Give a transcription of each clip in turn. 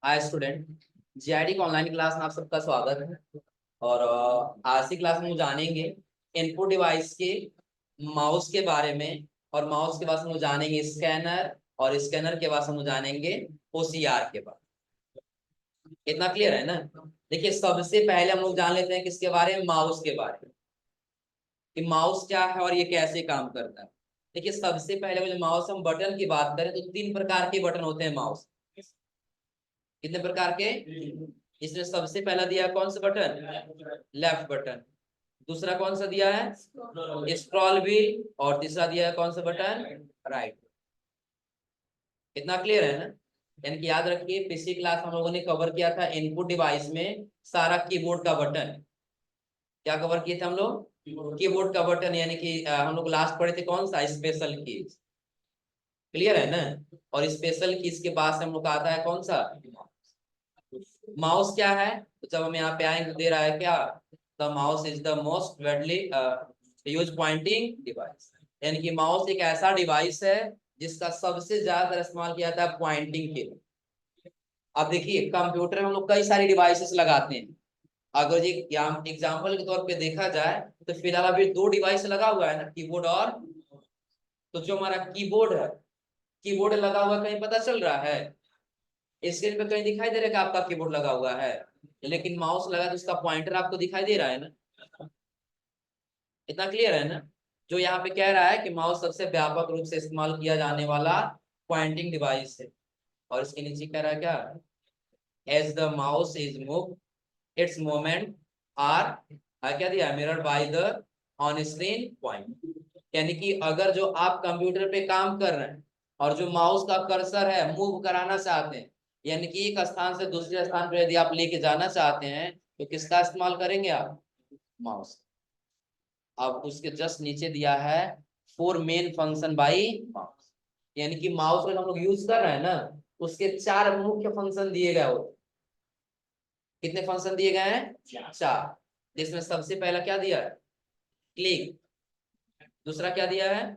Hi student. GID की online class में आप सबका स्वागत है। और आज की क्लास में हम जानेंगे इनपुट डिवाइस के माउस के बारे में। और माउस के बाद हम जानेंगे स्कैनर, और स्कैनर के बाद हम जानेंगे ओसीआर के बारे में। इतना क्लियर है ना? देखिए, सबसे पहले हम लोग जान लेते हैं किसके बारे में, माउस के बारे में, कि माउस क्या है और ये कैसे काम करता है। देखिए, सबसे पहले जो माउस हम बटन की बात करें तो 3 प्रकार के बटन होते हैं माउस। कितने प्रकार के? इसमें सबसे पहला दिया है कौन सा बटन? Left button. दूसरा कौन सा दिया है? Scroll wheel. और तीसरा दिया है कौन सा बटन? राइट। इतना क्लियर है ना? यानी कि याद रखिए, पिछली क्लास हम लोगों ने कवर किया था इनपुट डिवाइस में सारा कीबोर्ड का बटन। क्या कवर किए थे हम लोग? कीबोर्ड का बटन। यानी कि हम लोग लास्ट पढ़े थे कौन सा? Special keys. क्लियर है ना? और स्पेशल कीज के बाद से हम लोग का आता है कौन सा? माउस क्या है? तो जब हम यहाँ पे आएंगे दे रहा है क्या? The mouse is the most widely use pointing device. यानी कि माउस एक ऐसा डिवाइस है जिसका सबसे ज्यादा इस्तेमाल किया जाता है पॉइंटिंग के लिए। अब देखिए, कंप्यूटर में हम लोग कई सारी डिवाइसेस लगाते हैं। अगर ये एग्जाम्पल के तौर पे देखा जाए तो फिलहाल अभी 2 डिवाइस लगा हुआ है ना, कीबोर्ड और। तो जो हमारा कीबोर्ड है, कीबोर्ड लगा हुआ कहीं पता चल रहा है? स्क्रीन पे कहीं दिखाई दे रहा है कि आपका कीबोर्ड लगा हुआ है? लेकिन माउस लगा तो उसका पॉइंटर आपको दिखाई दे रहा है ना? इतना क्लियर है ना? जो यहाँ पे कह रहा है कि माउस सबसे व्यापक रूप से इस्तेमाल किया जाने वाला पॉइंटिंग डिवाइस है। और इसके नीचे कह रहा है क्या? As the mouse is move, its movement are क्या दिया? Mirrored by the on screen point. यानी कि अगर जो आप कंप्यूटर पे काम कर रहे हैं और जो माउस का कर्सर है मूव कराना चाहते हैं, यानी कि एक स्थान से दूसरे स्थान पर यदि आप लेके जाना चाहते हैं तो किसका इस्तेमाल करेंगे आप? माउस। अब उसके जस्ट नीचे दिया है four main function by mouse. यानी कि माउस का हम लोग यूज कर रहे हैं ना, उसके 4 मुख्य फंक्शन दिए गए होते। कितने फंक्शन दिए गए हैं? 4। जिसमें सबसे पहला क्या दिया है? क्लिक। दूसरा क्या दिया है?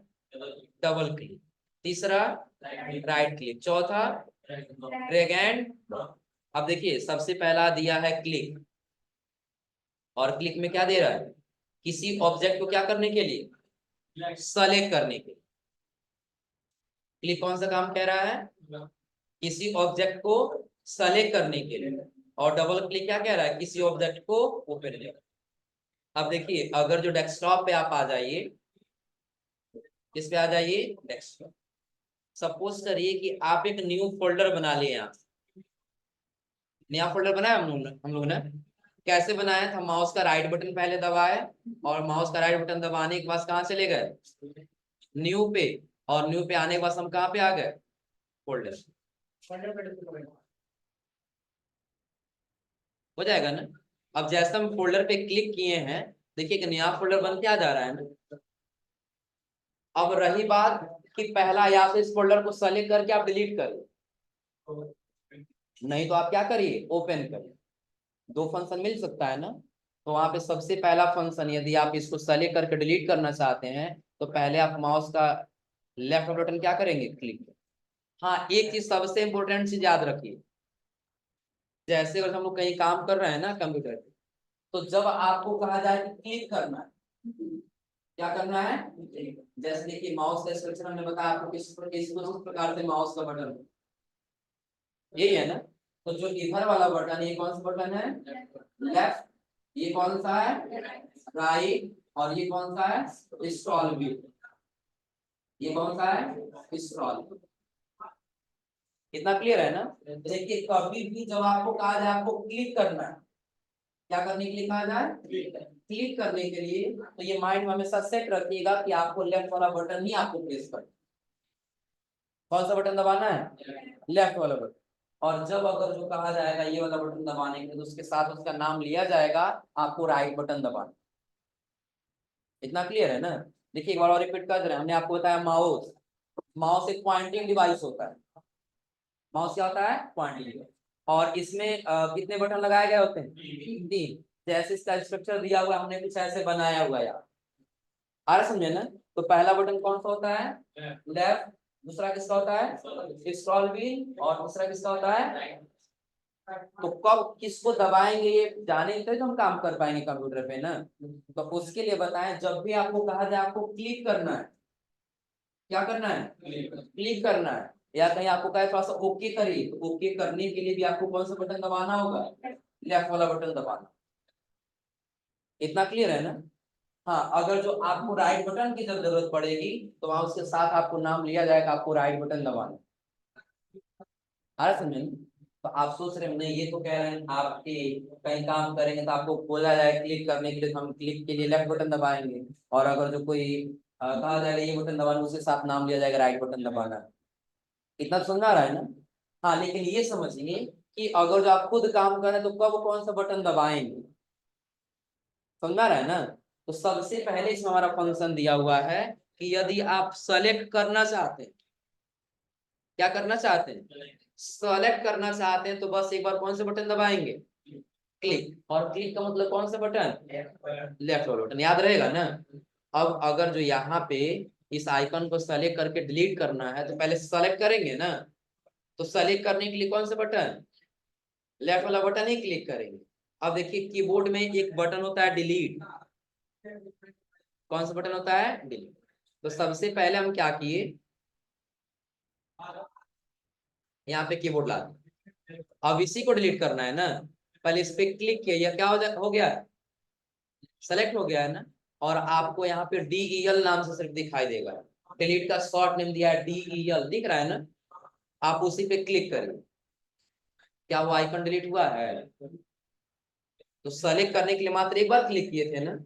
Double click. तीसरा राइट क्लिक। चौथा ड्रैग एंड ड्रॉप। अब देखिए, सबसे पहला दिया है क्लिक। और क्लिक में क्या दे रहा है? किसी ऑब्जेक्ट को क्या करने के लिए? सेलेक्ट करने के लिए। क्लिक कौन सा काम कह रहा है? किसी ऑब्जेक्ट को सेलेक्ट करने के लिए। और डबल क्लिक क्या कह रहा है? किसी ऑब्जेक्ट को ओपन करने। अब देखिए, अगर जो डेस्कटॉप पे आप आ जाइए, किस पे आ जाइए? डेस्कटॉप। सपोज करिए कि आप एक न्यू फोल्डर बना लिए। यहाँ नया फोल्डर बनाया हम लोग ने। कैसे बनाया था? माउस का राइट बटन पहले दबाए, और माउस का राइट बटन दबाने के बाद कहाँ चले गए? न्यू पे। और न्यू पे आने के बाद हम कहाँ पे आ गए? फोल्डर। हो जाएगा ना? अब जैसे हम फोल्डर पे क्लिक किए हैं, देखिए कि नया फोल्डर बन के आ जा रहा है ना। अब रही बात कि पहला या तो इस फोल्डर को सेलेक्ट करके आप डिलीट करिए, नहीं तो आप क्या करिए? ओपन करिए। 2 फंक्शन मिल सकता है ना? तो वहां पे सबसे पहला फंक्शन, यदि आप इसको सेलेक्ट करके डिलीट करना चाहते हैं तो पहले आप माउस का लेफ्ट बटन क्या करेंगे? क्लिक। हाँ, एक चीज सबसे इंपॉर्टेंट चीज याद रखिए। जैसे अगर हम लोग कहीं काम कर रहे हैं ना कंप्यूटर पे, तो जब आपको कहा जाए कि क्लिक करना है, क्या करना है? जैसे देखिए, माउस का इंस्ट्रक्शन हमने बताया आपको किस प्रकार से माउस का बटन, यही है ना? तो जो इधर वाला बटन, ये कौन सा बटन है? लेफ्ट। ये कौन सा है? राइट। और ये कौन सा है? Scroll wheel. ये कौन सा है? स्क्रॉल। इतना क्लियर है ना? देखिए, कभी भी जब आपको कहा जाए आपको क्लिक करना है, क्या करने के लिए कहा जाए? क्लिक करने के लिए, तो ये माइंड में हमेशा सेट रखिएगा कि आपको लेफ्ट वाला बटन ही आपको प्रेस करना। कौन सा बटन दबाना है? लेफ्ट वाला बटन। और जब अगर जो कहा जाएगा ये वाला बटन दबाने के लिए, तो उसके साथ उसका नाम लिया जाएगा, आपको राइट बटन दबाना। इतना क्लियर है ना? देखिए, एक बार और रिपीट कर रहे हैं। हमने आपको बताया माउस। माउस एक पॉइंटिंग डिवाइस होता है। माउस क्या होता है? Pointing device. और इसमें कितने बटन लगाए गए होते हैं? 3। जैसे इसका स्ट्रक्चर दिया हुआ है, हमने कुछ ऐसे बनाया हुआ है यार। आ रहा समझे ना? तो पहला बटन कौन सा होता है? लेफ्ट। दूसरा किसका होता है? Scroll wheel. और तीसरा किसका होता है? तो कब किसको दबाएंगे ये जाने तो हम काम कर पाएंगे कंप्यूटर पे ना। तो उसके लिए बताएं, जब भी आपको कहा जाए आपको क्लिक करना है, क्या करना है, क्लिक करना है, या कहीं आपको कहे थोड़ा सा ओके करिए, तो ओके करने के लिए भी आपको कौन सा बटन दबाना होगा, लेफ्ट वाला बटन दबाना। इतना क्लियर है ना। हाँ, अगर जो आपको राइट बटन की जब जरूरत पड़ेगी तो वहां उसके साथ आपको नाम लिया जाएगा, आपको राइट बटन दबाना। आ रहा समझ में? तो आप सोच रहे हैं नहीं, ये तो कह रहे हैं आपके कहीं काम करेंगे तो आपको बोला जाए क्लिक करने के लिए, तो हम क्लिक के लिए लेफ्ट बटन दबाएंगे, और अगर जो कोई कहा जाएगा ये बटन दबाना, उसके साथ नाम लिया जाएगा राइट बटन दबाना। इतना तो समझ आ रहा है ना। हाँ, लेकिन ये समझिए कि अगर जो आप खुद काम करें तो कब कौन सा बटन दबाएंगे, समझा रहा है ना। तो सबसे पहले इसमें हमारा फंक्शन दिया हुआ है कि यदि आप सेलेक्ट करना चाहते हैं, क्या करना चाहते हैं, सेलेक्ट करना चाहते हैं, तो बस एक बार कौन से बटन दबाएंगे, क्लिक। और क्लिक का मतलब कौन सा बटन, लेफ्ट वाला बटन, याद रहेगा ना। अब अगर जो यहाँ पे इस आइकन को सेलेक्ट करके डिलीट करना है तो पहले सेलेक्ट करेंगे ना, तो सेलेक्ट करने के लिए कौन सा बटन, लेफ्ट वाला बटन ही क्लिक करेंगे। अब देखिए कीबोर्ड में एक बटन होता है डिलीट, कौन सा बटन होता है, डिलीट। तो सबसे पहले हम क्या किए, यहाँ पे कीबोर्ड ला दिए। अब इसी को डिलीट करना है ना, पहले इस पे क्लिक किया, यह क्या हो गया, सेलेक्ट हो गया है ना। और आपको यहाँ पे DEL नाम से सिर्फ दिखाई देगा, डिलीट का शॉर्ट नेम दिया है DEL, दिख रहा है ना। आप उसी पे क्लिक करिए, क्या वो आइकन डिलीट हुआ है। तो सेलेक्ट करने के लिए मात्र एक बार क्लिक किए थे ना,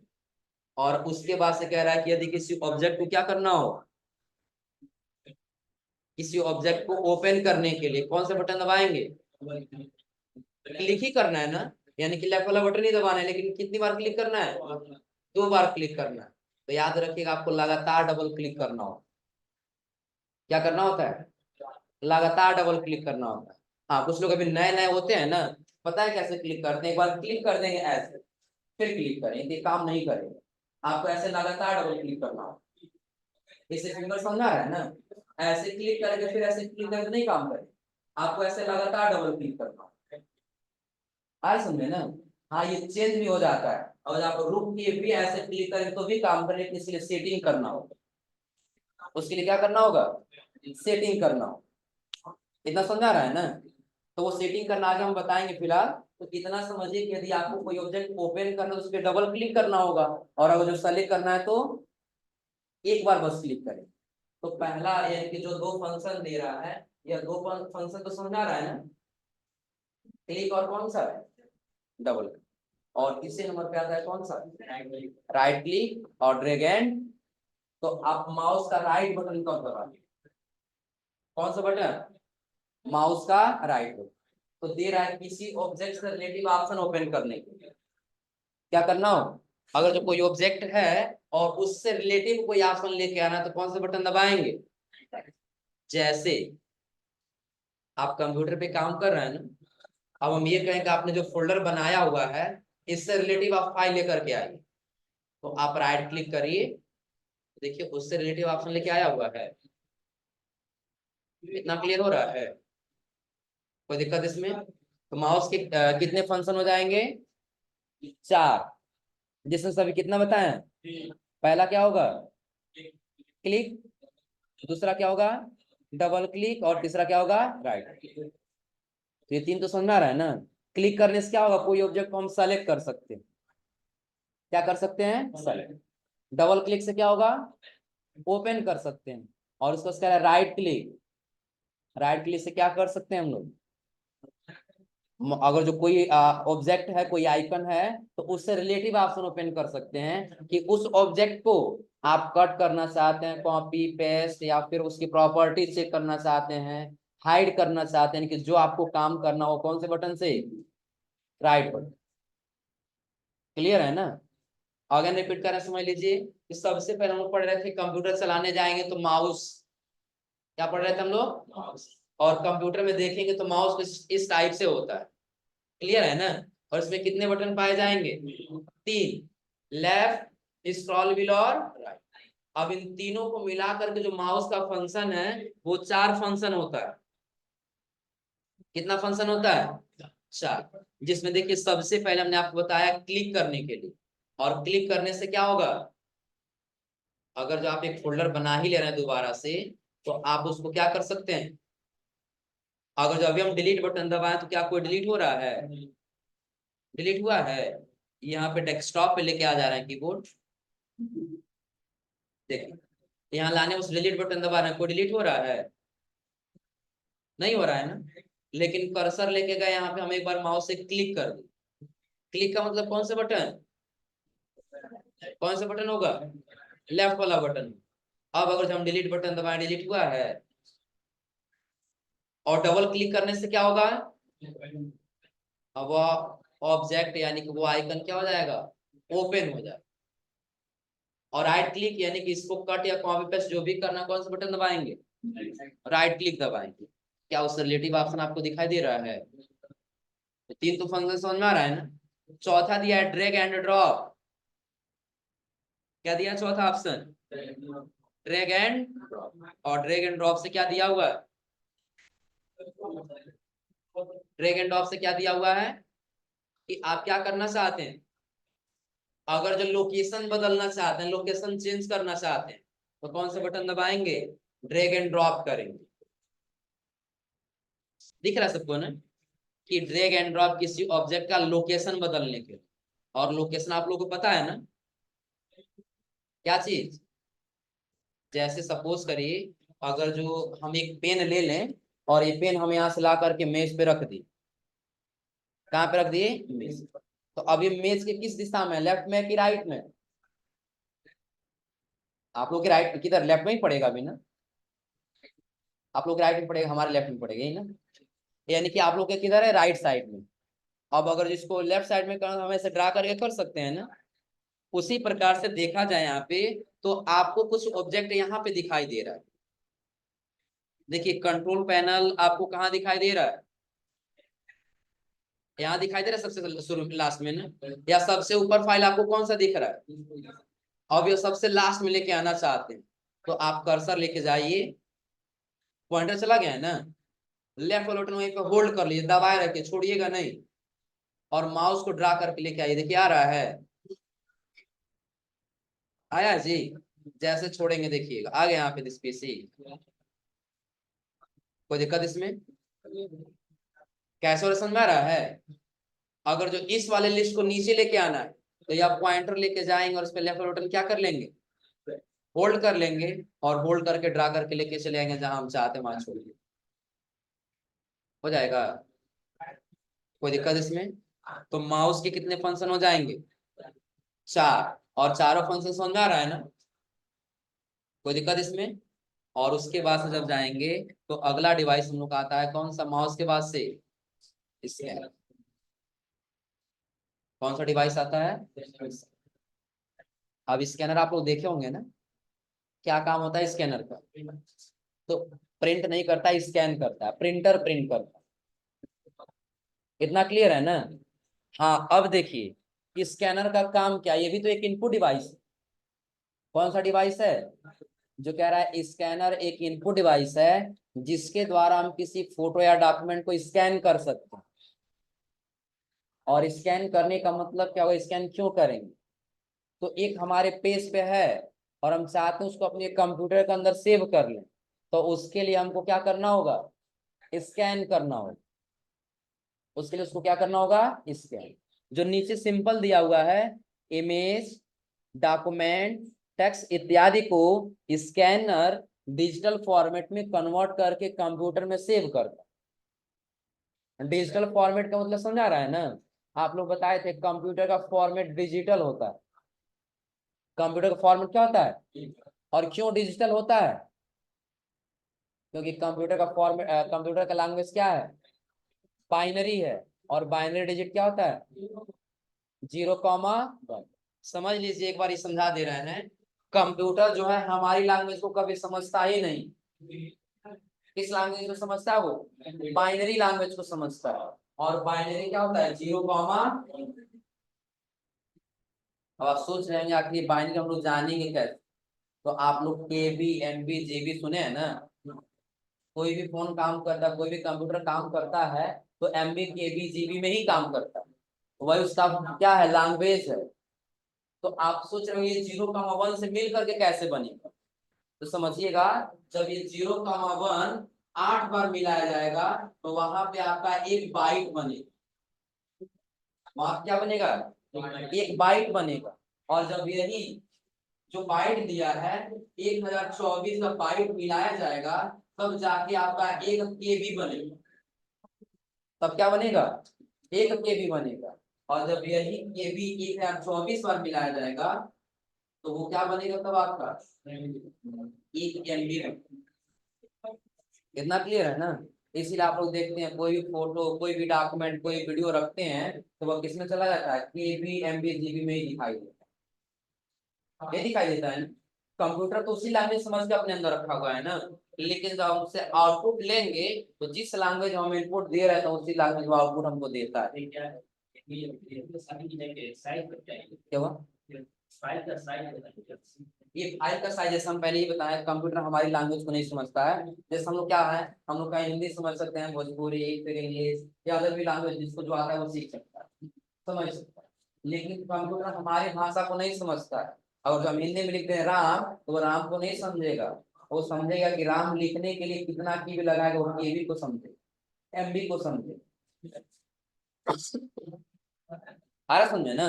और उसके बाद से कह रहा है कि यदि किसी ऑब्जेक्ट को क्या करना हो, किसी ऑब्जेक्ट को ओपन करने के लिए कौन सा बटन दबाएंगे, क्लिक ही करना है ना। यानी कि लेफ्ट वाला बटन ही दबाना है, लेकिन कितनी बार क्लिक करना है, 2 बार क्लिक करना है। तो याद रखिएगा आपको लगातार डबल क्लिक करना होगा, क्या करना होता है, लगातार डबल क्लिक करना होता है। हाँ, कुछ लोग अभी नए नए होते हैं ना, पता है कैसे क्लिक करते हैं, एक बार क्लिक कर देंगे ऐसे, फिर क्लिक करेंगे, काम नहीं करेंगे। आपको ऐसे लगातार डबल क्लिक करना होगा, इससे फिंगर समझा रहा है ना। ऐसे क्लिक करेंगे फिर ऐसे क्लिक करके नहीं काम करेंगे, आपको ऐसे लगातार डबल क्लिक करना होगा। आज समझे ना। हाँ, ये चेंज भी हो जाता है, और आप रुक के भी ऐसे क्लिक करें तो भी काम करें, लेकिन इसलिए सेटिंग करना होगा, उसके लिए क्या करना होगा, सेटिंग करना होगा। इतना समझा रहा है ना। तो वो सेटिंग करना आगे हम बताएंगे, फिलहाल तो इतना समझिए कि यदि आपको कोई ऑब्जेक्ट ओपन करना है तो उस पर डबल क्लिक करना होगा, और अगर जो सेलेक्ट करना है तो एक बार बस क्लिक करें। तो पहला यानी कि जो 2 फंक्शन दे रहा है, यह 2 फंक्शन तो समझा रहा है ना, क्लिक और कौन सा है, डबल। और तीसरे नंबर पे आता है कौन सा, राइट क्लिक और ड्रैग एंड। तो आप माउस का राइट बटन कब दबाएंगे, कौन सा बटन, माउस का राइट बटन। तो दे रहा है किसी ऑब्जेक्ट से रिलेटिव ऑप्शन ओपन करने के लिए क्या करना हो, अगर जो कोई ऑब्जेक्ट है और उससे रिलेटिव कोई ऑप्शन लेके आना है तो कौन सा बटन दबाएंगे। जैसे आप कंप्यूटर पे काम कर रहे हैं ना, अब हम ये कहें कि आपने जो फोल्डर बनाया हुआ है इससे रिलेटिव आप फाइल लेकर के आइए, तो आप राइट क्लिक करिए, देखिए उससे रिलेटिव ऑप्शन लेके आया हुआ है। इतना क्लियर हो रहा है, कोई दिक्कत इसमें। तो माउस के कितने फंक्शन हो जाएंगे, 4, जिसमें सभी कितना बताएं, पहला क्या होगा, क्लिक, दूसरा क्या होगा, डबल क्लिक, और तीसरा क्या होगा, राइट क्लिक। तो ये 3 तो समझ में आ रहा है ना। क्लिक करने से क्या होगा, कोई ऑब्जेक्ट को हम सेलेक्ट कर सकते हैं, क्या कर सकते हैं, सेलेक्ट। डबल क्लिक से क्या होगा, ओपन कर सकते हैं। और उसको कह रहा है राइट क्लिक, राइट क्लिक से क्या कर सकते हैं हम लोग, अगर जो कोई ऑब्जेक्ट है, कोई आइकन है, तो उससे रिलेटिव ऑप्शन ओपन कर सकते हैं कि उस ऑब्जेक्ट को आप कट करना चाहते हैं, कॉपी पेस्ट, या फिर उसकी प्रॉपर्टी चेक करना चाहते हैं, हाइड करना चाहते हैं, कि जो आपको काम करना हो कौन से बटन से, राइट बटन। क्लियर है ना। अगेन रिपीट करें, समझ लीजिए कि सबसे पहले हम लोग पढ़ रहे थे कंप्यूटर चलाने जाएंगे तो माउस, क्या पढ़ रहे थे हम लोग, माउस। और कंप्यूटर में देखेंगे तो माउस इस टाइप से होता है, क्लियर है ना। और इसमें कितने बटन पाए जाएंगे, 3, लेफ्ट, स्क्रॉल व्हील और राइट। अब इन तीनों को मिला करके जो माउस का फंक्शन है वो 4 फंक्शन होता है। कितना फंक्शन होता है, 4, जिसमें देखिए सबसे पहले हमने आपको बताया क्लिक करने के लिए, और क्लिक करने से क्या होगा, अगर जो आप एक फोल्डर बना ही ले रहे हैं दोबारा से, तो आप उसको क्या कर सकते हैं, अगर जो अभी हम डिलीट बटन दबाएं तो क्या कोई डिलीट हो रहा है, डिलीट हुआ है, यहाँ पे डेस्कटॉप पे लेके आ जा रहे हैं कीबोर्ड, देखिए यहाँ लाने उस डिलीट बटन दबा रहे हैं, कोई डिलीट हो रहा है, नहीं हो रहा है ना। लेकिन कर्सर लेके गए यहाँ पे, हम एक बार माउस से क्लिक कर दें, क्लिक का मतलब कौन सा बटन, कौन सा बटन होगा, लेफ्ट वाला बटन। अब अगर हम डिलीट बटन दबाएं, डिलीट हुआ है, और डबल क्लिक करने से क्या होगा, अब वो ऑब्जेक्ट यानी कि वो आइकन क्या हो जाएगा, ओपन हो जाएगा। और राइट क्लिक यानी कि इसको कट या कॉपी पेस्ट जो भी करना, कौन सा बटन दबाएंगे, राइट क्लिक दबाएंगे। क्या उस रिलेटिव ऑप्शन आपको दिखाई दे रहा है, तो 3 तो फंक्शन समझ में आ रहा है ना। चौथा दिया है ड्रैग एंड ड्रॉप, क्या दिया चौथा ऑप्शन, ड्रैग एंड ड्रॉप। और ड्रैग एंड ड्रॉप से क्या दिया हुआ है, ड्रैग एंड ड्रॉप से क्या दिया हुआ है कि आप क्या करना चाहते हैं, अगर जो लोकेशन बदलना चाहते हैं, लोकेशन चेंज करना चाहते हैं, तो कौन सा बटन दबाएंगे, ड्रैग एंड ड्रॉप करेंगे। दिख रहा है सबको ना, कि ड्रैग एंड ड्रॉप किसी ऑब्जेक्ट का लोकेशन बदलने के लिए। और लोकेशन आप लोगों को पता है ना, क्या चीज, जैसे सपोज करिए, अगर जो हम एक पेन ले लें, और ये पेन हम यहाँ से ला करके मेज पे रख दी, कहाँ पे रख दिए, मेज। तो अब ये मेज के किस दिशा में, लेफ्ट में कि राइट में, आप लोग के राइट किधर, लेफ्ट में ही पड़ेगा अभी ना, आप लोग के राइट में पड़ेगा, हमारे लेफ्ट में पड़ेगा ही ना, यानी कि आप लोग के किधर है, राइट साइड में। अब अगर जिसको लेफ्ट साइड में करना, हम ऐसे ड्रा करके कर सकते हैं ना। उसी प्रकार से देखा जाए यहाँ पे, तो आपको कुछ ऑब्जेक्ट यहाँ पे दिखाई दे रहा है। देखिए कंट्रोल पैनल आपको कहाँ दिखाई दे रहा है, यहाँ दिखाई दे रहा है सबसे शुरू लास्ट में ना, या सबसे ऊपर फाइल आपको कौन सा दिख रहा है, अब ये सबसे लास्ट में लेके आना चाहते हैं, तो आप कर्सर लेके जाइए, पॉइंटर चला गया है ना, लेफ्ट वाला बटन वहीं पे होल्ड कर लीजिए, दबाए रखिए, छोड़िएगा नहीं, और माउस को ड्रा करके लेके आइए, देखिए आ रहा है, आया जी। जैसे छोड़ेंगे देखिएगा आ गया यहाँ पे दिस पीसी, कोई दिक्कत इसमें, कैसे और समझ में आ रहा है। अगर जो इस वाले लिस्ट को नीचे लेके आना है, तो या पॉइंटर लेके जाएंगे और उस पर लेफ्ट बटन क्या कर लेंगे, होल्ड कर लेंगे, और होल्ड करके ड्रा करके लेके चले आएंगे जहां हम चाहते हैं वहां छोड़िए, हो जाएगा, कोई दिक्कत इसमें। तो माउस के कितने फंक्शन हो जाएंगे, 4, और चारों फंक्शन समझ में आ रहा है ना, कोई दिक्कत इसमें। और उसके बाद से जब जाएंगे, तो अगला डिवाइस हम लोग का आता है कौन सा, माउस के बाद से स्कैनर, कौन सा डिवाइस आता है। अब स्कैनर आप लोग देखे होंगे ना, क्या काम होता है स्कैनर का, तो प्रिंट नहीं करता, स्कैन करता है, प्रिंटर प्रिंट करता है, इतना क्लियर है ना। हाँ अब देखिए स्कैनर का काम क्या, ये भी तो एक इनपुट डिवाइस है, कौन सा डिवाइस है, जो कह रहा है स्कैनर एक इनपुट डिवाइस है, जिसके द्वारा हम किसी फोटो या डॉक्यूमेंट को स्कैन कर सकते हैं। और स्कैन करने का मतलब क्या होगा, स्कैन क्यों करेंगे, तो एक हमारे पेज पे है, और हम चाहते हैं उसको अपने कंप्यूटर के अंदर सेव कर लें, तो उसके लिए हमको क्या करना होगा, स्कैन करना होगा, उसके लिए उसको क्या करना होगा, स्कैन। जो नीचे सिंपल दिया हुआ है, इमेज, डॉक्यूमेंट, टेक्स्ट इत्यादि को स्कैनर डिजिटल फॉर्मेट में कन्वर्ट करके कंप्यूटर में सेव करता है। डिजिटल फॉर्मेट का मतलब समझा रहा है ना, आप लोग बताए थे कंप्यूटर का फॉर्मेट डिजिटल होता है, कंप्यूटर का फॉर्मेट क्या होता है, और क्यों डिजिटल होता है, क्योंकि कंप्यूटर का फॉर्मेट, कंप्यूटर का लैंग्वेज क्या है, बाइनरी है, और बाइनरी डिजिट क्या होता है, 0, 1। समझ लीजिए एक बार ये समझा दे रहे हैं, कंप्यूटर जो है हमारी लैंग्वेज को कभी समझता ही नहीं, किस लैंग्वेज को समझता है वो, बाइनरी लैंग्वेज को समझता है, और बाइनरी क्या होता है, 0, अब आप सोच रहे हैं आखिर बाइनरी हम लोग जानेंगे कैसे, तो आप लोग K B, M B, G B सुने हैं ना, कोई भी फोन काम करता है, कोई भी कंप्यूटर काम करता है तो MB KB GB में ही काम करता है, वही उसका क्या है, लैंग्वेज है। तो आप सोच रहे हो ये 0,1 से मिल करके कैसे बनेगा, तो समझिएगा जब ये 0,1 8 बार मिलाया जाएगा तो वहां पे आपका एक बाइट बनेगा, वहां क्या बनेगा, एक बाइट बनेगा। और जब यही जो बाइट दिया है 1024 का बाइट मिलाया जाएगा तब जाके आपका एक KB बनेगा, तब क्या बनेगा, एक KB बनेगा। और जब यही KB 1024 बार मिलाया जाएगा तो वो क्या बनेगा तब आपका एक MB बनेगा। इतना क्लियर है ना। इसीलिए आप लोग देखते हैं कोई भी फोटो, कोई भी डॉक्यूमेंट, कोई वीडियो रखते हैं तो वह किसमें चला जाता है, KB MB GB में ही दिखाई देता है, ये दिखाई देता है ना। कंप्यूटर तो उसी लैंग्वेज समझ के अपने अंदर रखा हुआ है ना, लेकिन जब हम उससे आउटपुट लेंगे तो जिस लैंग्वेज हम इनपुट दे रहे थे उसी लैंग्वेज में आउटपुट हमको देता है। क्या हुआ, ये फाइल का साइज जैसे हम पहले ही बताया, कंप्यूटर हमारी लैंग्वेज को नहीं समझता है। जैसे हम लोग क्या है, हम लोग का हिंदी समझ सकते हैं, भोजपुरी, फिर इंग्लिश या अदर भी लैंग्वेज जिसको जो आता है वो सीख सकता है, समझ सकता है। लेकिन कंप्यूटर हमारी भाषा को नहीं समझता है। और जब हम हिंदी में लिखते हैं राम तो वो राम को नहीं समझेगा, वो समझेगा कि राम लिखने के लिए कितना की भी लगाएगा, वो KB को समझेगा, MB को समझेगा। आ रहा समझे ना।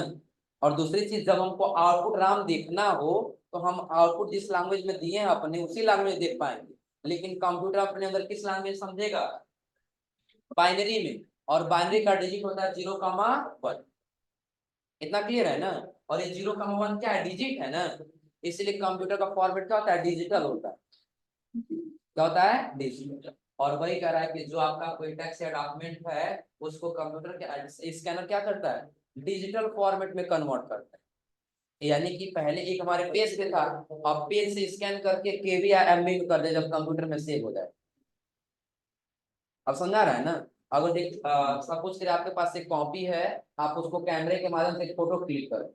और दूसरी चीज जब हमको आउटपुट राम देखना हो तो हम आउटपुट जिस लैंग्वेज में दिए हैं अपने उसी लैंग्वेज देख पाएंगे, लेकिन कंप्यूटर अपने अंदर किस लैंग्वेज समझेगा, बाइनरी में। और बाइनरी का डिजिट होता है 0,1। इतना क्लियर है ना। और ये 0,1 क्या है, डिजिट है ना, इसलिए कंप्यूटर का फॉर्मेट क्या होता है, डिजिटल होता है। क्या होता है, डिजिटल। और वही कह रहा है कि जो आपका कोई टेक्स्ट या डॉक्यूमेंट है उसको कंप्यूटर के स्कैनर क्या करता है, डिजिटल फॉर्मेट में कन्वर्ट करता है। यानी कि पहले एक हमारे पेज पे था, अब पेज से स्कैन करके KB या MB में कर दे जब कंप्यूटर में सेव हो जाए। अब समझा रहा है ना। अगर देख सपोज करिए आपके पास एक कॉपी है, आप उसको कैमरे के माध्यम से फोटो क्लिक करें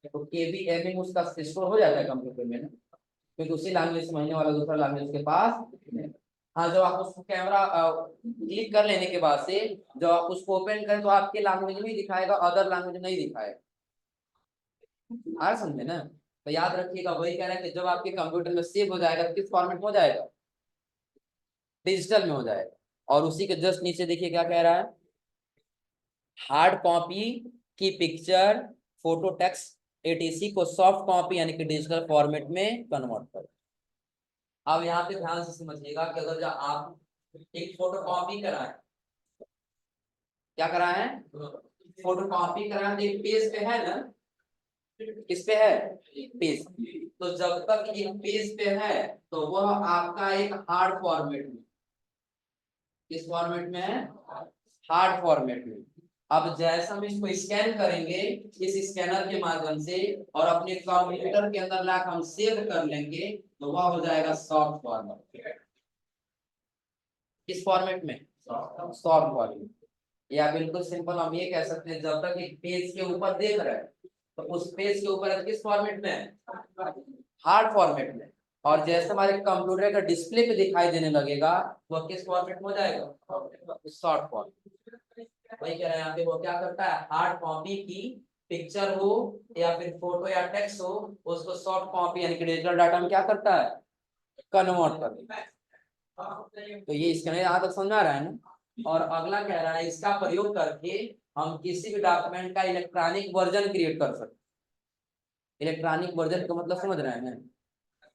तो KB MB में उसका स्टोर हो जाता है कंप्यूटर में ना, क्योंकि उसी लैंग्वेज समझने वाला दूसरा लैंग्वेज के पास नहीं। हाँ, जब आप उसको कैमरा क्लिक कर लेने के बाद से जब आप उसको ओपन करें तो आपके लैंग्वेज में ही दिखाएगा, अदर लैंग्वेज नहीं दिखाएगा। आ समझे ना। तो याद रखिएगा वही कह रहा है कि जब आपके कंप्यूटर में सेव हो जाएगा तो किस फॉर्मेट में हो जाएगा, डिजिटल में हो जाएगा। और उसी के जस्ट नीचे देखिए क्या कह रहा है, हार्ड कॉपी की पिक्चर, फोटो, टेक्स्ट ATC को सॉफ्ट कॉपी यानी कि डिजिटल फॉर्मेट में कन्वर्ट करो। अब यहाँ पे ध्यान से समझिएगा कि अगर जब आप एक फोटो कॉपी कराएं, क्या कराएं, फोटो कॉपी कराएं तो एक पेज पे है ना, किस पे है, पेज। तो जब तक एक पेज पे है तो वह आपका एक हार्ड फॉर्मेट में, किस फॉर्मेट में है, हार्ड फॉर्मेट में। अब जैसे हम इसको स्कैन करेंगे इस स्कैनर के माध्यम से और अपने कंप्यूटर के अंदर लाकर हम सेव कर लेंगे तो वह हो जाएगा सॉफ्ट फॉर्मेट। किस फॉर्मेट में, सॉफ्ट फॉर्मेट। या बिल्कुल सिंपल हम ये कह सकते हैं जब तक एक पेज के ऊपर देख रहे हैं तो उस पेज के ऊपर किस फॉर्मेट में है, हार्ड फॉर्मेट में। और जैसे हमारे कंप्यूटर का डिस्प्ले पे दिखाई देने लगेगा वह किस फॉर्मेट में हो जाएगा, शॉर्ट फॉर्मेट। वही कह रहे हैं यहाँ पे, वो क्या करता है, हार्ड कॉपी की पिक्चर हो या फिर फोटो या टेक्स्ट हो उसको सॉफ्ट कॉपी यानी कि डिजिटल डाटा में क्या करता है, कन्वर्ट कर देता है। तो ये इसके यहाँ तक समझ आ रहा है ना। और अगला कह रहा है इसका प्रयोग करके हम किसी भी डॉक्यूमेंट का इलेक्ट्रॉनिक वर्जन क्रिएट कर सकते हैं। इलेक्ट्रॉनिक वर्जन का मतलब समझ रहे हैं।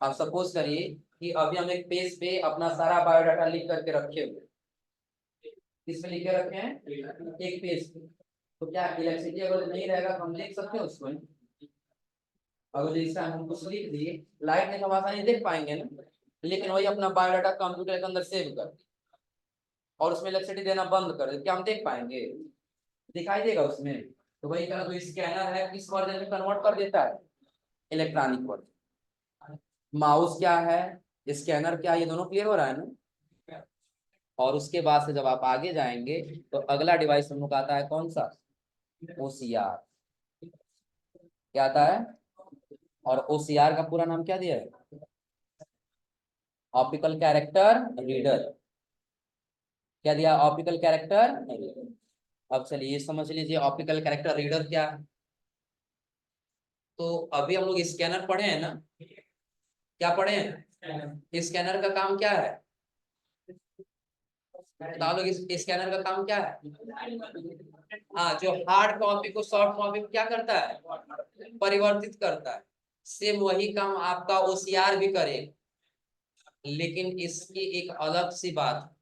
आप सपोज करिए कि अभी हम एक पेज पे अपना सारा बायोडाटा लिख करके रखे हुए, किस पे लिख के रखे हैं, एक पेज पे। तो क्या इलेक्ट्रिसिटी अगर नहीं रहेगा तो हम लिख सकते हैं उसको, अगर इस टाइम हम कुछ लिख दिए लाइट नहीं, हम आसानी देख पाएंगे ना। लेकिन वही अपना बायोडाटा कंप्यूटर के अंदर सेव कर और उसमें इलेक्ट्रिसिटी देना बंद कर दे, क्या हम देख पाएंगे, दिखाई देगा उसमें। तो वही कहा, तो स्कैनर है किस वर्जन में कन्वर्ट कर देता है, इलेक्ट्रॉनिक वर्जन। माउस क्या है, स्कैनर क्या, ये दोनों क्लियर हो रहा है ना। और उसके बाद से जब आप आगे जाएंगे तो अगला डिवाइस हम लोग आता है कौन सा, OCR। क्या आता है, और OCR का पूरा नाम क्या दिया है, ऑप्टिकल कैरेक्टर रीडर। क्या दिया, ऑप्टिकल कैरेक्टर रीडर। अब चलिए समझ लीजिए ऑप्टिकल कैरेक्टर रीडर क्या है। तो अभी हम लोग स्कैनर पढ़े हैं ना, क्या पढ़े हैं, स्कैनर का काम क्या है, बता लोग, स्कैनर का काम क्या है। हाँ, जो हार्ड कॉपी को सॉफ्ट कॉपी में क्या करता है, परिवर्तित करता है। सेम वही काम आपका ओसीआर भी करे, लेकिन इसकी एक अलग सी बात,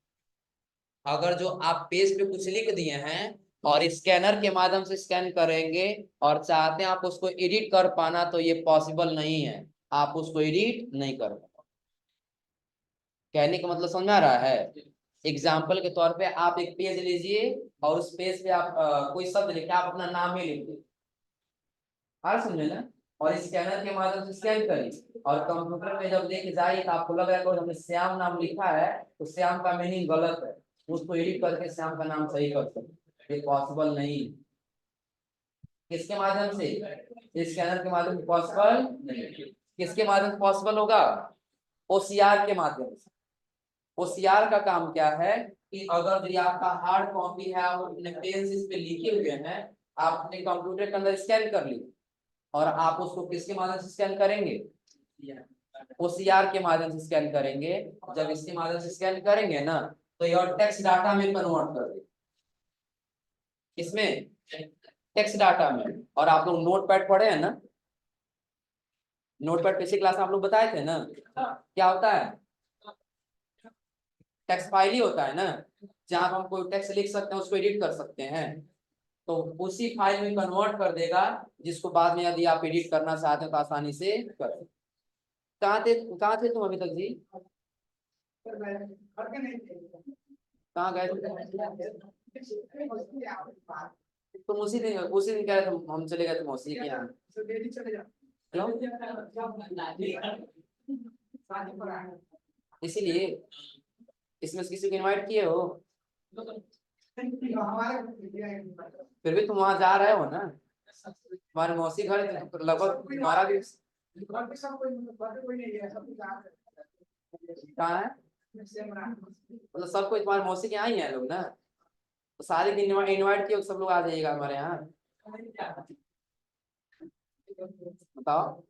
अगर जो आप पेज पे कुछ लिख दिए हैं और स्कैनर के माध्यम से स्कैन करेंगे और चाहते हैं आप उसको एडिट कर पाना, तो ये पॉसिबल नहीं है, आप उसको एडिट नहीं कर पाओगे। कहने का मतलब समझ में आ रहा है। एग्जाम्पल के तौर पे आप एक पेज लीजिए और उस पेज पे आप कोई शब्द लिखे, आप अपना नाम ही लिख दीजिए, हाँ समझे ना, और स्कैनर के माध्यम से स्कैन करिए और कंप्यूटर में जब लेके जाइए तो आपको लग रहा है कि हमने श्याम नाम लिखा है तो श्याम का मीनिंग गलत है, उसको एडिट करके श्याम का नाम सही कर सकते, ये पॉसिबल नहीं। किसके माध्यम से, स्कैनर के माध्यम से पॉसिबल नहीं। किसके माध्यम से पॉसिबल होगा, ओसीआर के माध्यम से। ओसीआर का काम क्या है कि अगर जो आपका हार्ड कॉपी है, आप अपने पेन से इस पे लिखे हुए हैं, आप अपने कंप्यूटर के अंदर स्कैन कर लिए और आप उसको किसके माध्यम से स्कैन करेंगे, ओसीआर के माध्यम से स्कैन करेंगे। जब इसके माध्यम से स्कैन करेंगे ना, तो यह टेक्स्ट डाटा में कन्वर्ट कर देगा, इसमें टेक्स्ट डाटा में। और आप लोग नोटपैड पढ़े हैं ना, नोटपैड पिछली क्लास में आप लोग बताए थे ना, क्या होता है, टेक्स्ट फाइल ही होता है ना, जहां हम कोई टेक्स्ट लिख सकते हैं, उसको एडिट कर सकते हैं, तो उसी फाइल में कन्वर्ट कर देगा, जिसको बाद में यदि आप एडिट करना चाहते हो तो आसानी से कर सकते। कहाँ थे तुम अभी तक जी, कहाँ गए थे तुम, उसी दिन कह रहे थे हम चले गए थे मौसी के यहाँ, क्यों, इसीलिए इसमें से किसी को इनवाइट किए हो, फिर भी तुम वहां जा रहे हो ना, तुम्हारे मौसी घर लगभग तुम्हारा भी कहाँ है, मतलब सब कोई तुम्हारे मौसी के यहाँ ही है लोग ना, तो सारे दिन इनवाइट किए सब लोग आ जाइएगा हमारे यहाँ, बताओ।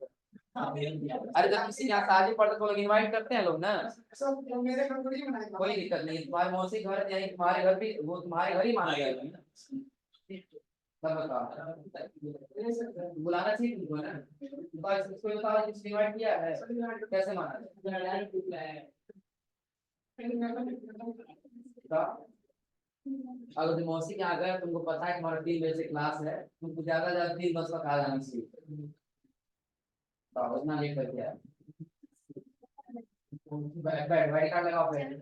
अरे जब किसी के यहाँ शादी पड़ता तो लोग इनवाइट करते हैं लोग ना, कोई दिक्कत नहीं, तुम्हारे मौसी घर यही, तुम्हारे घर भी वो तुम्हारे घर ही माना जाएगा ना, तब बताओ, बुलाना चाहिए तुमको ना, कोई बताओ किसने इनवाइट किया है, कैसे माना बताओ। अगर तुम मौसी के यहाँ गए, तुमको पता है तुम्हारा 3 बजे से क्लास है, तुमको ज्यादा ज्यादा 3 बज तक आ जाना चाहिए, तो इतना लेट करके आए, बैठ बैठ बैठ कार्ड लगाओ पहले,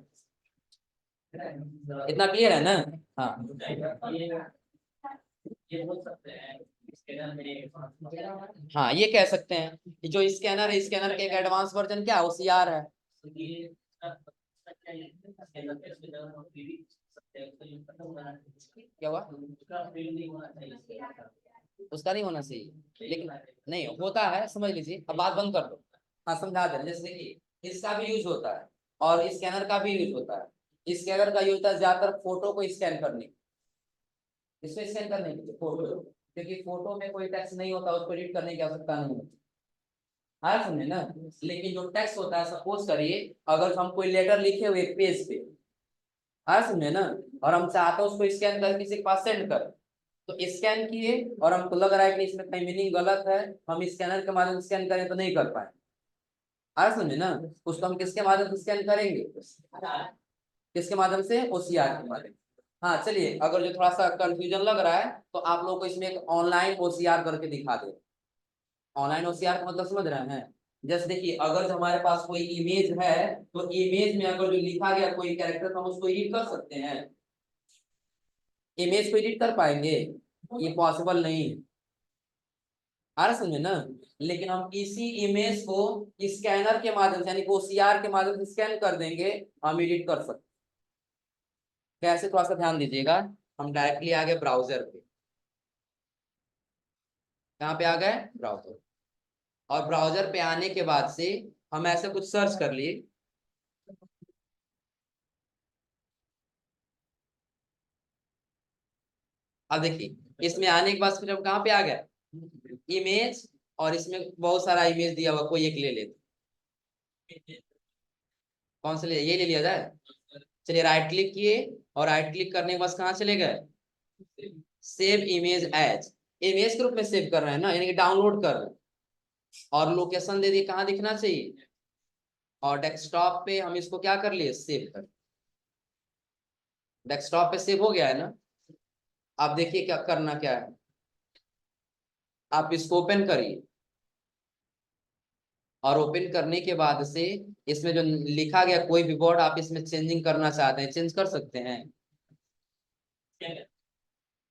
इतना क्लियर है ना। हाँ, ये बोल सकते हैं स्कैनर में, हाँ ये कह सकते हैं कि जो स्कैनर है, स्कैनर के एक एडवांस वर्जन क्या है, ओसीआर है। क्या हुआ, उसका नहीं होना चाहिए, लेकिन नहीं होता है, समझ लीजिए, अब बात बंद कर दो। हाँ समझा दे, जैसे कि इसका भी यूज होता है और स्कैनर का भी यूज होता है। स्कैनर का यूज होता है ज्यादातर फोटो को स्कैन करने, इसको स्कैन करने के लिए फोटो, क्योंकि फोटो में कोई टेक्स्ट नहीं होता, उसको एडिट करने की आवश्यकता नहीं होती, हाँ समझे ना। लेकिन जो टेक्स्ट होता है, सपोज करिए अगर हम कोई लेटर लिखे हुए पेज पे, हाँ समझे ना, और हम चाहते हैं उसको स्कैन कर किसी के पास सेंड कर, तो स्कैन किए और हमको लग रहा है कि इसमें कहीं मीनिंग गलत है, हम स्कैनर के माध्यम से स्कैन करें तो नहीं कर पाए, हाँ समझे ना, उसको हम किसके माध्यम से स्कैन करेंगे, किसके माध्यम से, ओसीआर के माध्यम से। हाँ चलिए, अगर जो थोड़ा सा कंफ्यूजन लग रहा है तो आप लोग को इसमें एक ऑनलाइन ओसीआर करके दिखा दे। ऑनलाइन ओसीआर का मतलब समझ रहे हैं, जैसे देखिए अगर हमारे पास कोई इमेज है, तो इमेज में अगर जो लिखा गया कोई कैरेक्टर, तो हम उसको एडिट कर सकते हैं, इमेज को एडिट कर पाएंगे, ये पॉसिबल नहीं है, आ रहा समझे ना। लेकिन हम इसी इमेज को स्कैनर के माध्यम से, यानी ओसीआर के माध्यम से स्कैन कर देंगे, हम एडिट कर सकते। कैसे, थोड़ा सा ध्यान दीजिएगा। हम डायरेक्टली आ गए ब्राउजर पे, कहाँ पे आ गए, ब्राउजर। और ब्राउजर पे आने के बाद से हम ऐसे कुछ सर्च कर लिए, अब देखिए इसमें आने के बाद फिर हम कहाँ पे आ गया, इमेज, और इसमें बहुत सारा इमेज दिया हुआ, कोई एक ले लेते, कौन सा ले, ये ले लिया जाए। चलिए राइट क्लिक किए, और राइट क्लिक करने के बाद कहाँ चले गए, सेव इमेज एज, इमेज के रूप में सेव कर रहे हैं ना, यानी कि डाउनलोड कर रहे हैं, और लोकेशन दे दिए कहाँ दिखना चाहिए, और डेस्कटॉप पे हम इसको क्या कर लिए, सेव कर, डेस्कटॉप पे सेव हो गया है ना। आप देखिए क्या करना क्या है, आप इसको ओपन करिए, और ओपन करने के बाद से इसमें जो लिखा गया कोई भी वर्ड आप इसमें चेंजिंग करना चाहते हैं, चेंज कर सकते हैं।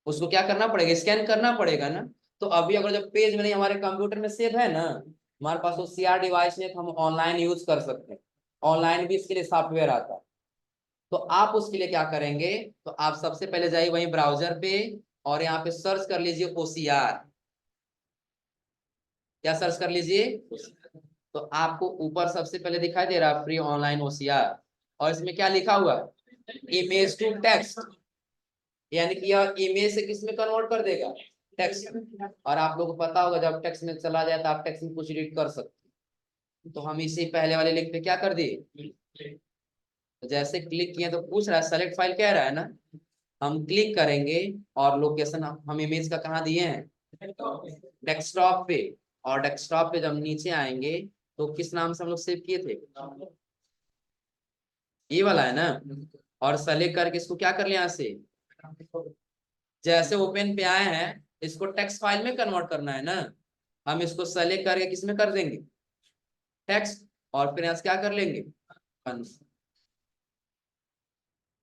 उसको क्या करना पड़ेगा, स्कैन करना पड़ेगा ना। तो अभी अगर जब पेज में नहीं, हमारे कंप्यूटर में सेव है ना, हमारे पास वो सीआर डिवाइस में, तो हम ऑनलाइन यूज कर सकते हैं, ऑनलाइन भी इसके लिए सॉफ्टवेयर आता है। तो आप उसके लिए क्या करेंगे, तो आप सबसे पहले जाइए वहीं ब्राउजर पे, और यहाँ पे सर्च कर लीजिए ओसीआर, क्या सर्च कर लीजिए, तो आपको ऊपर सबसे पहले दिखाई दे रहा है फ्री ऑनलाइन ओसीआर, और इसमें क्या लिखा हुआ, इमेज टू टेक्स्ट, यानी कि यह इमेज से किस में कन्वर्ट कर देगा, टेक्स्ट। और आप लोगों को पता होगा जब टेक्स्ट में चला जाए तो आप टेक्स्ट में कुछ एडिट कर सकते हैं। तो हम इसी पहले वाले लिंक पे क्या कर दिए, तो जैसे क्लिक किए तो पूछ रहा है सेलेक्ट फाइल, कह रहा है ना, हम क्लिक करेंगे, और लोकेशन हम इमेज का कहाँ दिए हैं, डेस्कटॉप पे, और डेस्कटॉप पे जब नीचे आएंगे तो किस नाम से हम लोग सेव किए थे, ये वाला है ना, और सेलेक्ट करके इसको क्या कर लिया यहाँ से, जैसे ओपन पे आए हैं इसको टेक्स्ट फाइल में कन्वर्ट करना है ना, हम इसको सेलेक्ट करके किस में कर देंगे, टेक्स्ट, और फिर यहाँ से क्या कर लेंगे,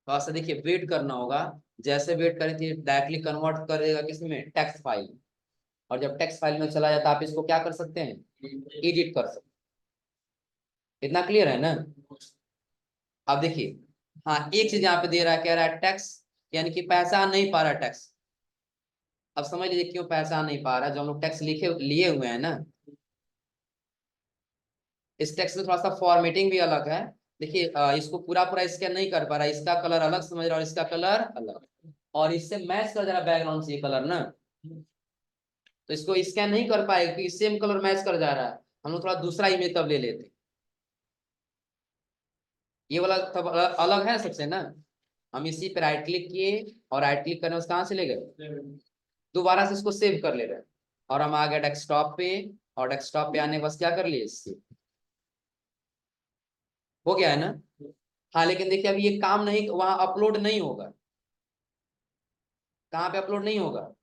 थोड़ा सा देखिए वेट करना होगा, जैसे वेट करें तो डायरेक्टली कन्वर्ट करेगा किसमें, टेक्स्ट फाइल, और जब टेक्स्ट फाइल में चला जाता है आप इसको क्या कर सकते हैं, एडिट कर सकते हैं। इतना क्लियर है ना। अब देखिए, हाँ एक चीज यहाँ पे दे रहा है, कह रहा है टैक्स, यानी कि पहचान नहीं पा रहा टैक्स। अब समझ लीजिए क्यों पहचान नहीं पा रहा, जो हम लोग टैक्स लिखे लिए हुए हैं ना, इस टैक्स में थोड़ा सा फॉर्मेटिंग भी अलग है। देखिए इसको पूरा पूरा स्कैन नहीं कर पा रहा, इसका कलर अलग समझ रहा, और इसका कलर अलग, और इससे मैच कर जरा बैकग्राउंड से ये कलर ना, तो इसको स्कैन नहीं कर पाएगा क्योंकि सेम कलर मैच कर जा रहा है। हम लोग थोड़ा दूसरा इमेज तब ले लेते, ये वाला तब अलग है सबसे ना। हम इसी पे राइट क्लिक किए, और राइट क्लिक करने से कहाँ चले गए, दोबारा से इसको सेव कर ले रहे हैं, और हम आ गए डेस्कटॉप पे, और डेस्कटॉप पे आने के बाद क्या कर लिए, इससे हो गया है ना। हाँ लेकिन देखिए अभी ये काम नहीं, वहां अपलोड नहीं होगा, कहाँ पे अपलोड नहीं होगा,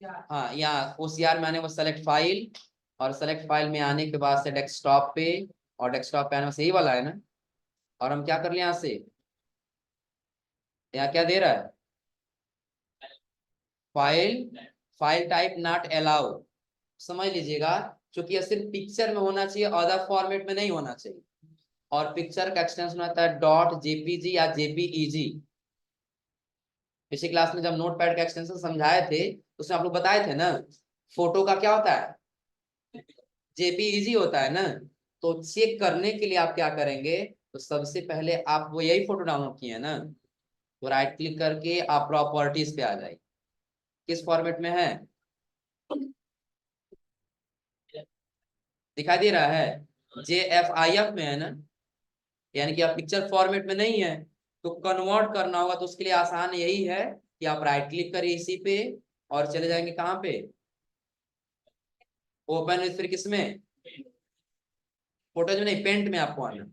हाँ यहाँ ओसीआर में आने के बाद सेलेक्ट फाइल, और सेलेक्ट फाइल में आने के बाद से डेस्कटॉप पे, और डेस्कटॉप पे आने से यही वाला है ना, और हम क्या कर ले यहाँ से, यहाँ क्या दे रहा है, file, file type not allow, समझ लीजिएगा, क्योंकि यह सिर्फ पिक्चर में होना चाहिए, अदर फॉर्मेट में नहीं होना चाहिए। और पिक्चर का एक्सटेंशन होता है डॉट जेपीजी या जेपीईजी। पिछली क्लास में जब नोटपैड का एक्सटेंशन समझाए थे, उसमें आप लोग बताए थे ना, फोटो का क्या होता है, जेपीईजी होता है ना। तो चेक करने के लिए आप क्या करेंगे, तो सबसे पहले आप वो यही फोटो डाउनलोड किए हैं ना, तो राइट क्लिक करके आप प्रॉपर्टीज पे आ जाए, किस फॉर्मेट में है, दिखाई दे रहा है, JFIF में है ना, यानी कि आप पिक्चर फॉर्मेट में नहीं है, तो कन्वर्ट करना होगा, तो उसके लिए आसान यही है कि आप राइट क्लिक करिए इसी पे, और चले जाएंगे कहाँ पे, ओपन विथ, फिर किसमें, फोटोज में नहीं, पेंट में आपको आना,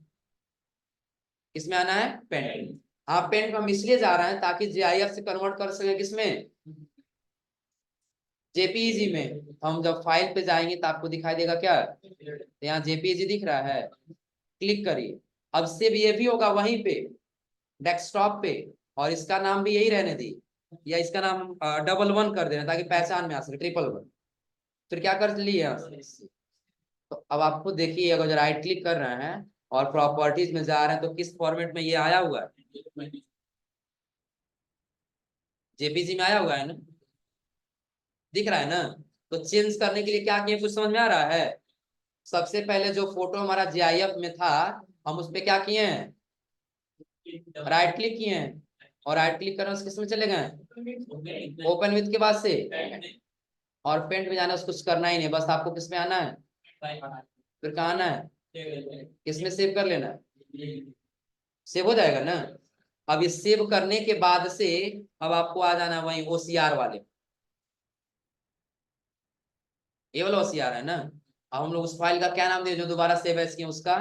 किसमें आना है, पेंट में। आप पेंट में हम इसलिए जा रहे हैं ताकि GIF से कन्वर्ट कर सके किसमें, जेपीईजी में। हम जब फाइल पे जाएंगे तो आपको दिखाई देगा क्या, तो यहाँ जेपीईजी दिख रहा है, क्लिक करिए। अब सेव ये भी होगा वहीं पे डेस्कटॉप पे, और इसका नाम भी यही रहने दी, या इसका नाम 11 कर देना ताकि पहचान में आ सके, 1111। फिर क्या कर लिए यहाँ से, तो अब आपको देखिए अगर राइट क्लिक कर रहे हैं और प्रॉपर्टीज में जा रहे हैं तो किस फॉर्मेट में ये आया हुआ है, जेपीजी में आया हुआ है ना, दिख रहा है ना। तो चेंज करने के लिए क्या किए, कुछ समझ में आ रहा है। सबसे पहले जो फोटो हमारा GIF में था, हम उस पर क्या किए हैं, राइट क्लिक किए हैं, और राइट क्लिक करना, किस में चले गए, ओपन विथ के बाद से, और पेंट में जाना उसको कुछ करना ही नहीं, बस आपको किस में आना है, फिर कहाँ आना है, किस में सेव कर लेना है, सेव हो जाएगा ना। अब ये सेव करने के बाद से अब आपको आ जाना वही OCR वाले, ये वाला OCR है ना। अब हम लोग उस फाइल का क्या नाम दे जो दोबारा सेव एज किए उसका,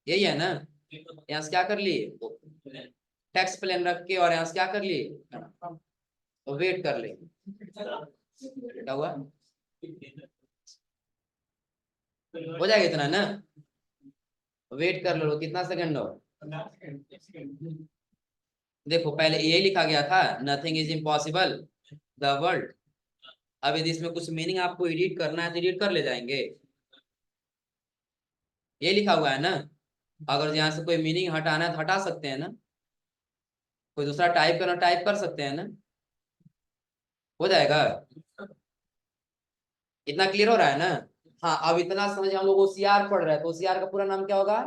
यही है ना। यहाँ से क्या कर लिए, टेक्स्ट प्लेन रख के, और यहाँ से क्या कर लिए, तो वेट कर ले, क्या हुआ, हो जाएगा इतना ना, वेट कर लो, कितना सेकंड हो। देखो पहले ये लिखा गया था, nothing is impossible the world. अब यदि इसमें कुछ मीनिंग आपको एडिट करना है तो एडिट कर ले जाएंगे, ये लिखा हुआ है ना। अगर यहाँ से कोई मीनिंग हटाना है तो हटा सकते हैं ना, कोई दूसरा टाइप करना टाइप कर सकते हैं ना, हो जाएगा। इतना क्लियर हो रहा है ना। हाँ अब इतना समझ, हम लोग OCR पढ़ रहे हैं तो OCR का पूरा नाम क्या होगा,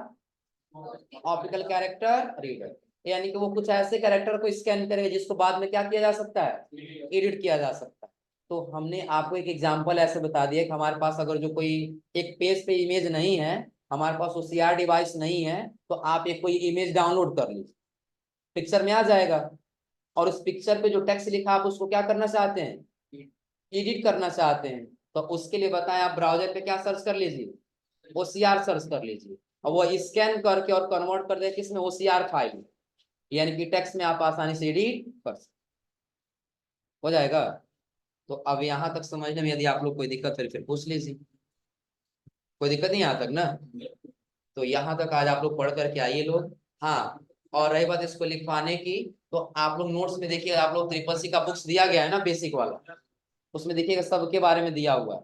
ऑप्टिकल कैरेक्टर रीडर। यानी कि वो कुछ ऐसे कैरेक्टर को स्कैन करेगा जिसको बाद में क्या किया जा सकता है, एडिट किया जा सकता है। तो हमने आपको एक एग्जांपल ऐसे बता दिया कि हमारे पास अगर जो कोई एक पेज पे इमेज नहीं है, हमारे पास OCR डिवाइस नहीं है, तो आप एक कोई इमेज डाउनलोड कर लीजिए, पिक्चर में आ जाएगा, और उस पिक्चर पे जो टेक्स्ट लिखा आप उसको क्या करना चाहते हैं, एडिट करना चाहते हैं, तो उसके लिए बताएं आप ब्राउजर पे क्या सर्च कर लीजिए, OCR सर्च कर लीजिए, और वो स्कैन करके और कन्वर्ट कर दे किसमें, OCR फाइल, यानी कि टेक्स्ट में आप आसानी से एडिट कर सकते, हो जाएगा। तो अब यहाँ तक समझने में यदि आप लोग कोई दिक्कत फिर पूछ लीजिए, कोई दिक्कत नहीं यहाँ तक ना। तो यहाँ तक आज आप लोग पढ़ करके आइए लोग। हाँ, और रही बात इसको लिखवाने की, तो आप लोग नोट्स में देखिए, आप लोग CCC का बुक्स दिया गया है ना, बेसिक वाला, उसमें देखिएगा सबके बारे में दिया हुआ है,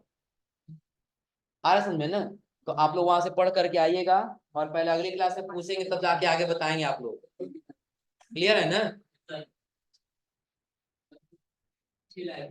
आ रहा समझ में ना। तो आप लोग वहां से पढ़ करके आइएगा, और पहले अगली क्लास में पूछेंगे तब जाके आगे बताएंगे आप लोग, क्लियर है ना।